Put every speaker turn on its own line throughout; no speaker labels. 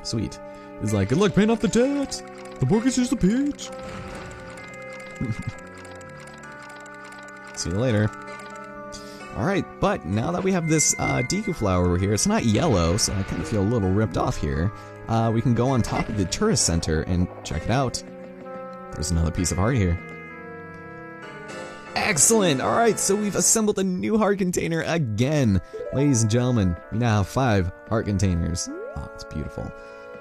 Sweet. He's like, good luck paying off the debt. The mortgage is the peach. See you later. Alright, but now that we have this Deku flower over here, it's not yellow, so I kind of feel a little ripped off here. We can go on top of the tourist center and check it out. There's another piece of heart here. Excellent! Alright, so we've assembled a new heart container again. Ladies and gentlemen, we now have 5 heart containers. Oh, it's beautiful.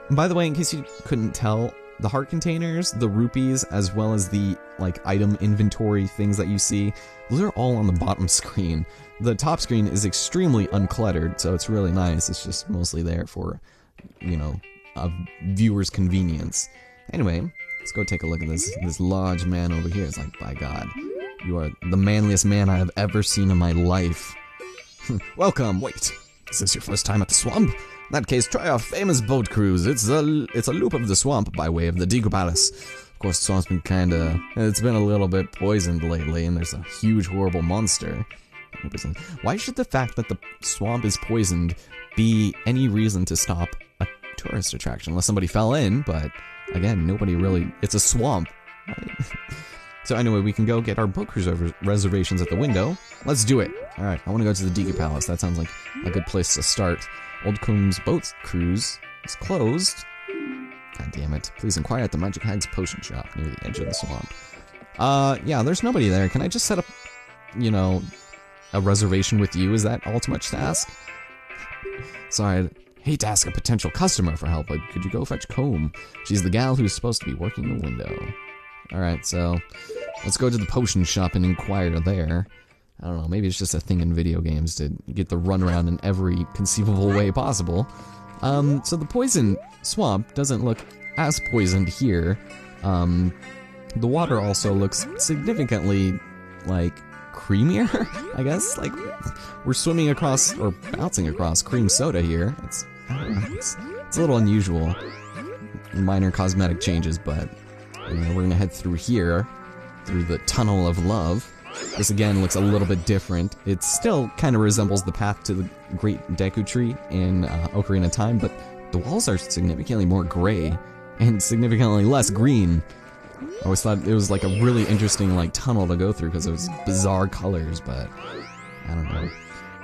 And by the way, in case you couldn't tell, the heart containers, the rupees, as well as the like item inventory things that you see, those are all on the bottom screen. The top screen is extremely uncluttered, so it's really nice. It's just mostly there for, you know, a viewer's convenience. Anyway, let's go take a look at this large man over here. It's like, by God, you are the manliest man I have ever seen in my life. Welcome. Wait, is this your first time at the swamp? In that case, try our famous boat cruise. It's a loop of the swamp by way of the Deku Palace. Of course, the swamp's been it's been a little bit poisoned lately, and there's a huge, horrible monster. Why should the fact that the swamp is poisoned be any reason to stop a tourist attraction? Unless somebody fell in, but again, nobody really... It's a swamp, right? So anyway, we can go get our boat cruise reservations at the window. Let's do it. Alright, I want to go to the Deku Palace. That sounds like a good place to start. Old Comb's boat cruise is closed. God damn it. Please inquire at the Magic Hag's potion shop near the edge of the swamp. Yeah, there's nobody there. Can I just set up, you know, a reservation with you? Is that all too much to ask? Sorry, I'd hate to ask a potential customer for help, but could you go fetch Comb? She's the gal who's supposed to be working the window. Alright, so let's go to the potion shop and inquire there. I don't know, maybe it's just a thing in video games to get the runaround in every conceivable way possible. So the poison swamp doesn't look as poisoned here. The water also looks significantly, like, creamier, I guess? Like, we're swimming across, or bouncing across cream soda here. I don't know, it's a little unusual. Minor cosmetic changes, but you know, we're gonna head through here, through the Tunnel of Love. This again looks a little bit different. It still kind of resembles the path to the Great Deku Tree in Ocarina of Time, but the walls are significantly more gray and significantly less green. I always thought it was like a really interesting like tunnel to go through because it was bizarre colors, but I don't know.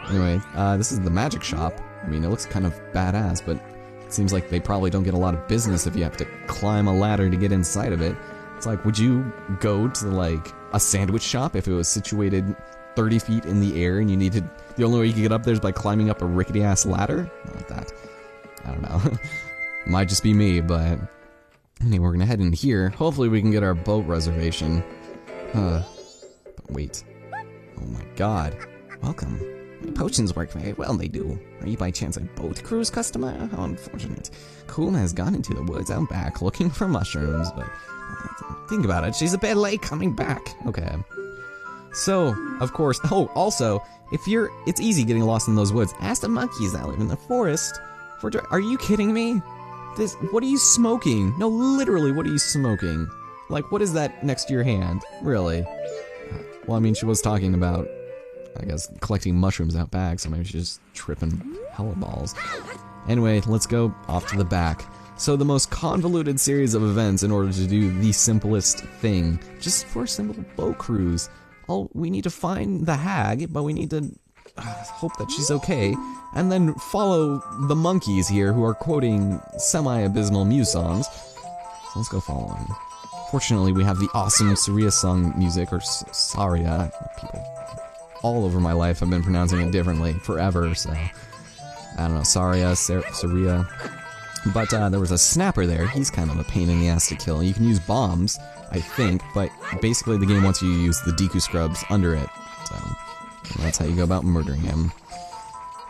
Anyway, this is the magic shop. I mean, it looks kind of badass, but it seems like they probably don't get a lot of business if you have to climb a ladder to get inside of it. It's like, would you go to like a sandwich shop if it was situated 30 feet in the air and you needed, the only way you could get up there is by climbing up a rickety ass ladder? Not like that. I don't know. Might just be me, but anyway, we're gonna head in here. Hopefully we can get our boat reservation. But wait. Oh my God. Welcome. My potions work very well, they do. Are you by chance a boat cruise customer? How unfortunate. Cool has gone into the woods out back looking for mushrooms, but think about it, she's a bit late coming back. Okay. So, of course, oh, also, it's easy getting lost in those woods. Ask the monkeys that live in the forest. Are you kidding me? What are you smoking? No, literally, what are you smoking? Like, what is that next to your hand? Really? Well, I mean, she was talking about, I guess, collecting mushrooms out back, so maybe she's just tripping hella balls. Anyway, let's go off to the back. So the most convoluted series of events in order to do the simplest thing, just for a simple boat cruise. We need to find the hag, but we need to hope that she's okay, and then follow the monkeys here who are quoting semi-abysmal Mew songs. So let's go follow them. Fortunately, we have the awesome Saria song music, or Saria. People all over my life have been pronouncing it differently forever, so I don't know, Saria, Saria. But there was a snapper there. He's kind of a pain in the ass to kill. You can use bombs, I think, but basically the game wants you to use the Deku Scrubs under it. So that's how you go about murdering him.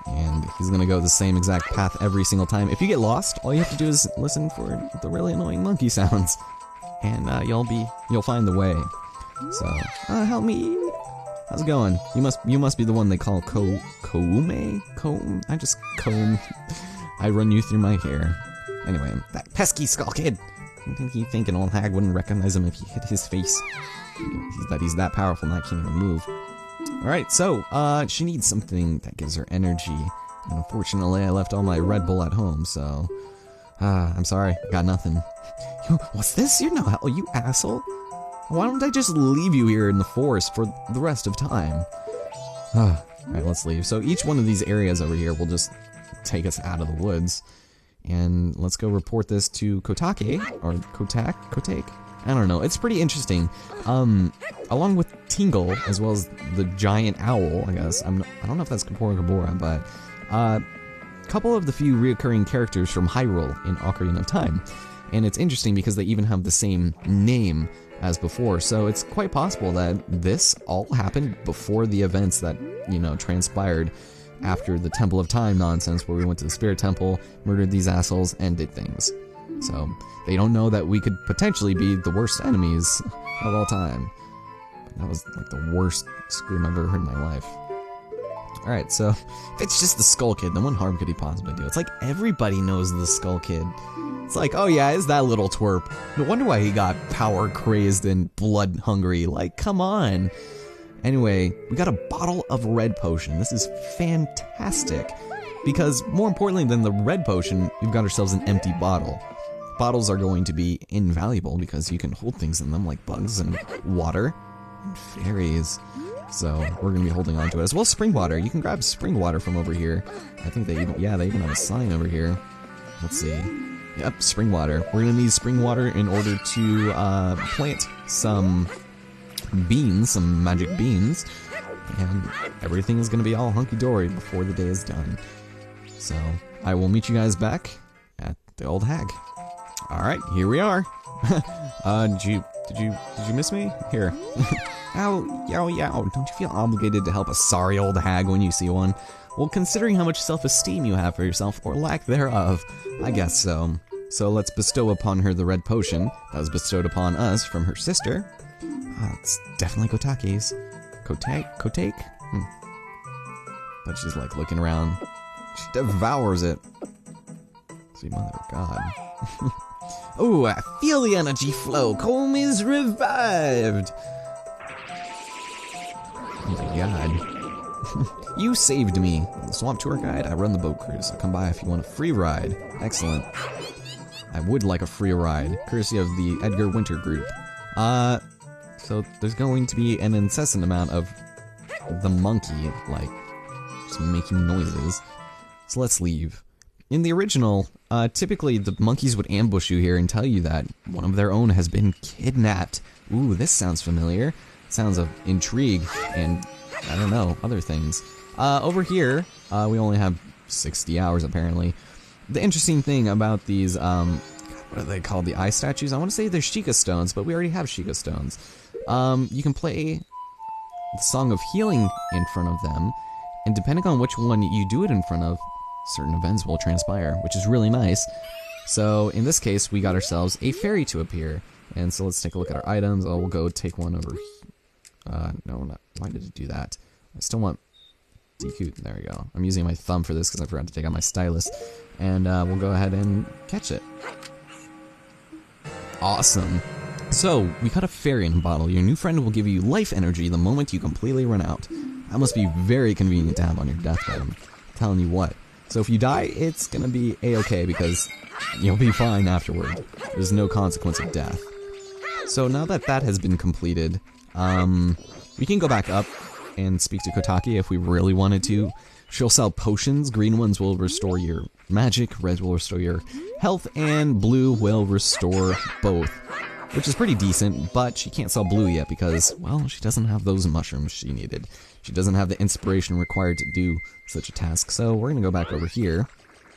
And he's gonna go the same exact path every single time. If you get lost, all you have to do is listen for the really annoying monkey sounds, and you'll find the way. So help me. How's it going? You must be the one they call Comb. I just comb. I run you through my hair. Anyway, that pesky skull kid. You think an old hag wouldn't recognize him if he hit his face? He's that powerful and I can't even move. Alright, so, she needs something that gives her energy. And unfortunately, I left all my Red Bull at home, so I'm sorry, got nothing. Yo, what's this? You're no hell, you asshole. Why don't I just leave you here in the forest for the rest of time? Alright, let's leave. So each one of these areas over here will just take us out of the woods. And let's go report this to Kotake, or Kotake? I don't know, it's pretty interesting. Along with Tingle, as well as the giant owl, I guess. I don't know if that's Kapora Kabora, but a couple of the few reoccurring characters from Hyrule in Ocarina of Time. And it's interesting because they even have the same name as before, so it's quite possible that this all happened before the events that, you know, transpired after the Temple of Time nonsense, where we went to the Spirit Temple, murdered these assholes, and did things. So, they don't know that we could potentially be the worst enemies of all time. That was like the worst scream I've ever heard in my life. Alright, so, if it's just the Skull Kid, then what harm could he possibly do? It's like everybody knows the Skull Kid. It's like, oh yeah, it's that little twerp. No wonder why he got power crazed and blood hungry. Like, come on. Anyway, we got a bottle of red potion. This is fantastic. Because more importantly than the red potion, we've got ourselves an empty bottle. Bottles are going to be invaluable because you can hold things in them like bugs and water and fairies. So we're going to be holding on to it. As well as spring water. You can grab spring water from over here. I think they even, yeah, they even have a sign over here. Let's see. Yep, spring water. We're going to need spring water in order to plant some beans, some magic beans, and everything is going to be all hunky-dory before the day is done. So, I will meet you guys back at the old hag. Alright, here we are. Did you miss me? Here. Ow, yow, yow. Don't you feel obligated to help a sorry old hag when you see one? Well, considering how much self-esteem you have for yourself, or lack thereof, I guess so. So let's bestow upon her the red potion that was bestowed upon us from her sister. It's definitely Kotake's. Kotake? But she's like looking around. She devours it. See, mother of God. Oh, I feel the energy flow. Comb is revived. Oh my God. You saved me. The Swamp Tour Guide, I run the boat cruise, so come by if you want a free ride. Excellent. I would like a free ride, courtesy of the Edgar Winter group. So there's going to be an incessant amount of the monkey, like, just making noises. So let's leave. In the original, typically the monkeys would ambush you here and tell you that one of their own has been kidnapped. Ooh, this sounds familiar. Sounds of intrigue and, I don't know, other things. Over here, we only have 60 hours apparently. The interesting thing about these, what are they called? The eye statues? I want to say they're Sheikah stones, but we already have Sheikah stones. You can play the Song of Healing in front of them, and depending on which one you do it in front of, certain events will transpire, which is really nice. So, in this case, we got ourselves a fairy to appear. And so let's take a look at our items. Oh, we'll go take one over here. No, not. Why did it do that? I still want DQ. There we go. I'm using my thumb for this because I forgot to take out my stylus. And we'll go ahead and catch it. Awesome. So, we got a fairy in a bottle. Your new friend will give you life energy the moment you completely run out. That must be very convenient to have on your deathbed, I'm telling you what. So if you die, it's gonna be a-okay because you'll be fine afterward. There's no consequence of death. So now that that has been completed, we can go back up and speak to Kotake if we really wanted to. She'll sell potions. Green ones will restore your magic, red will restore your health, and blue will restore both. Which is pretty decent, but she can't sell blue yet because, well, she doesn't have those mushrooms she needed. She doesn't have the inspiration required to do such a task, so we're gonna go back over here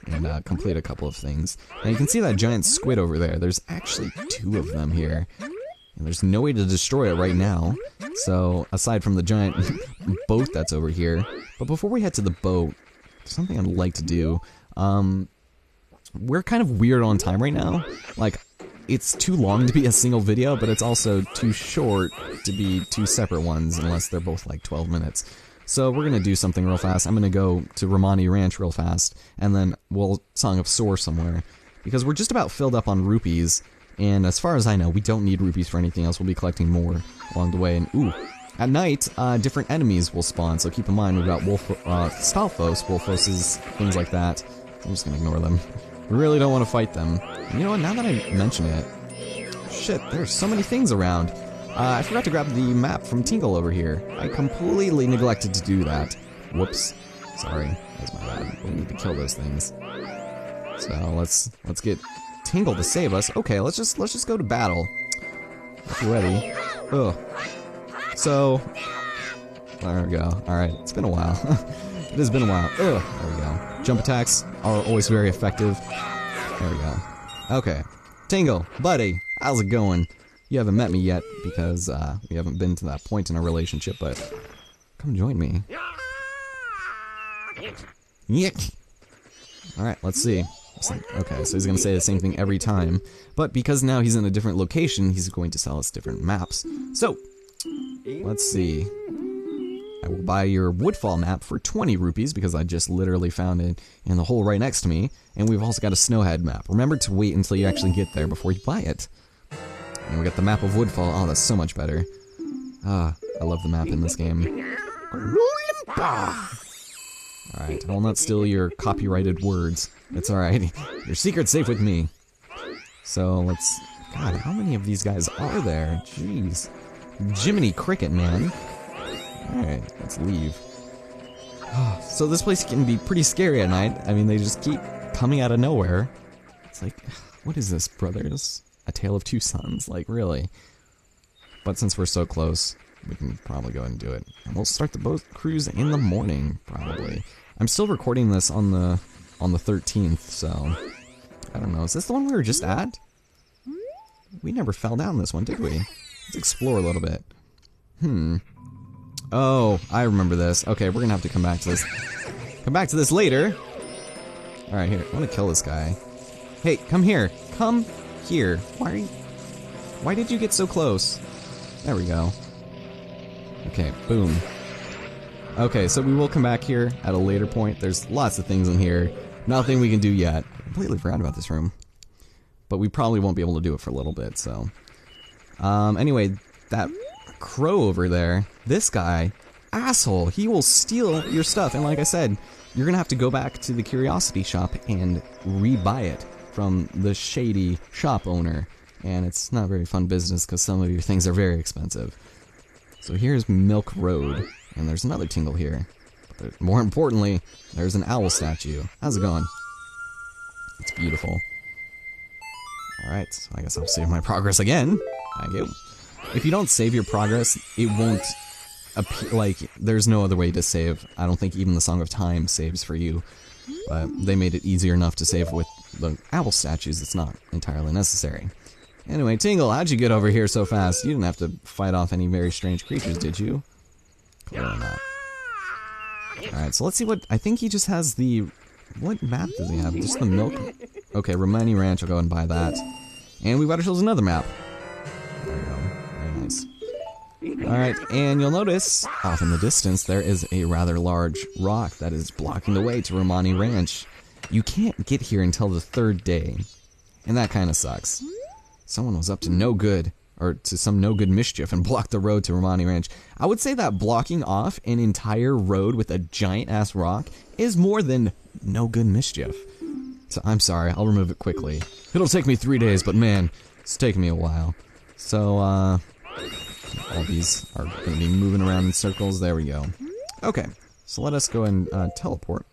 and complete a couple of things. Now you can see that giant squid over there. There's actually 2 of them here. And there's no way to destroy it right now. So, aside from the giant boat that's over here. But before we head to the boat, there's something I'd like to do. We're kind of weird on time right now. Like, it's too long to be a single video, but it's also too short to be 2 separate ones, unless they're both like 12 minutes. So we're gonna do something real fast. I'm gonna go to Romani Ranch real fast, and then we'll Song of Soar somewhere. Because we're just about filled up on rupees, and as far as I know, we don't need rupees for anything else. We'll be collecting more along the way, and ooh, at night, different enemies will spawn, so keep in mind we've got Stalfos, Wolfoses, things like that. I'm just gonna ignore them. We really don't want to fight them. You know what, now that I mention it... Shit, there's so many things around. I forgot to grab the map from Tingle over here. I completely neglected to do that. Whoops. Sorry, that's my bad. We need to kill those things. So let's get Tingle to save us. Okay, let's just go to battle. If you're ready. Ugh. So there we go. Alright, it's been a while. It has been a while. Ugh. There we go. Jump attacks are always very effective. There we go. Okay. Tingle, buddy, how's it going? You haven't met me yet because we haven't been to that point in our relationship, but come join me. Yick! Alright, let's see. Okay, so he's gonna say the same thing every time, but because now he's in a different location, he's going to sell us different maps. So, let's see. I will buy your Woodfall map for 20 rupees because I just literally found it in the hole right next to me, and we've also got a Snowhead map. Remember to wait until you actually get there before you buy it. And we got the map of Woodfall. Oh, that's so much better. Ah, I love the map in this game. Alright, I will not steal your copyrighted words. It's alright. Your secret's safe with me. So, let's... God, how many of these guys are there? Jeez. Jiminy Cricket, man. Alright, let's leave. So this place can be pretty scary at night. I mean, they just keep coming out of nowhere. It's like, what is this, brothers? A Tale of Two Sons, like, really? But since we're so close, we can probably go ahead and do it. And we'll start the boat cruise in the morning, probably. I'm still recording this on the 13th, so... I don't know, is this the one we were just at? We never fell down this one, did we? Let's explore a little bit. Oh, I remember this. Okay, we're gonna have to come back to this. Come back to this later! Alright, here, I wanna kill this guy. Hey, come here! Come here! Why did you get so close? There we go. Okay, boom. Okay, so we will come back here at a later point. There's lots of things in here. Nothing we can do yet. I completely forgot about this room. But we probably won't be able to do it for a little bit, so... anyway, that crow over there, this guy, asshole, he will steal your stuff. And like I said, you're gonna have to go back to the curiosity shop and re-buy it from the shady shop owner. And it's not very fun business because some of your things are very expensive. So here's Milk Road, and there's another Tingle here. But more importantly, there's an owl statue. How's it going? It's beautiful. Alright, so I guess I'll save my progress again. Thank you. If you don't save your progress, it won't appear, like, there's no other way to save. I don't think even the Song of Time saves for you. But they made it easier enough to save with the owl statues. It's not entirely necessary. Anyway, Tingle, how'd you get over here so fast? You didn't have to fight off any very strange creatures, did you? Clearly not. Alright, so let's see what... I think he just has the... What map does he have? Just the milk? Okay, Romani Ranch, I'll go and buy that. And we've got ourselves another map. There we go. Very nice. Alright, and you'll notice, off in the distance, there is a rather large rock that is blocking the way to Romani Ranch. You can't get here until the 3rd day. And that kinda sucks. Someone was up to no good, or to some no good mischief, and blocked the road to Romani Ranch. I would say that blocking off an entire road with a giant-ass rock is more than no good mischief. So I'm sorry, I'll remove it quickly. It'll take me 3 days, but man, it's taken me a while. So, all these are going to be moving around in circles. There we go. Okay, so let us go and teleport.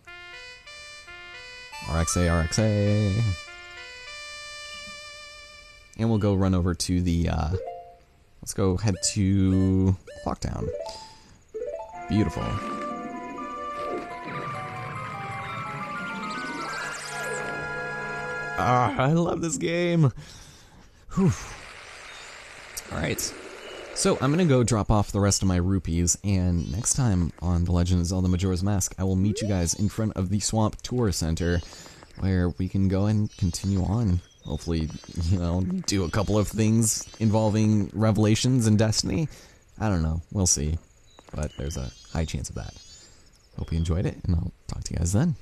RXA, RXA. And we'll go run over to the, let's go head to Clocktown. Beautiful. Ah, I love this game. Whew. Alright. So, I'm gonna go drop off the rest of my rupees, and next time on The Legend of Zelda Majora's Mask, I will meet you guys in front of the Swamp Tour Center, where we can go and continue on. Hopefully, you know, do a couple of things involving Revelations and Destiny. I don't know. We'll see. But there's a high chance of that. Hope you enjoyed it, and I'll talk to you guys then.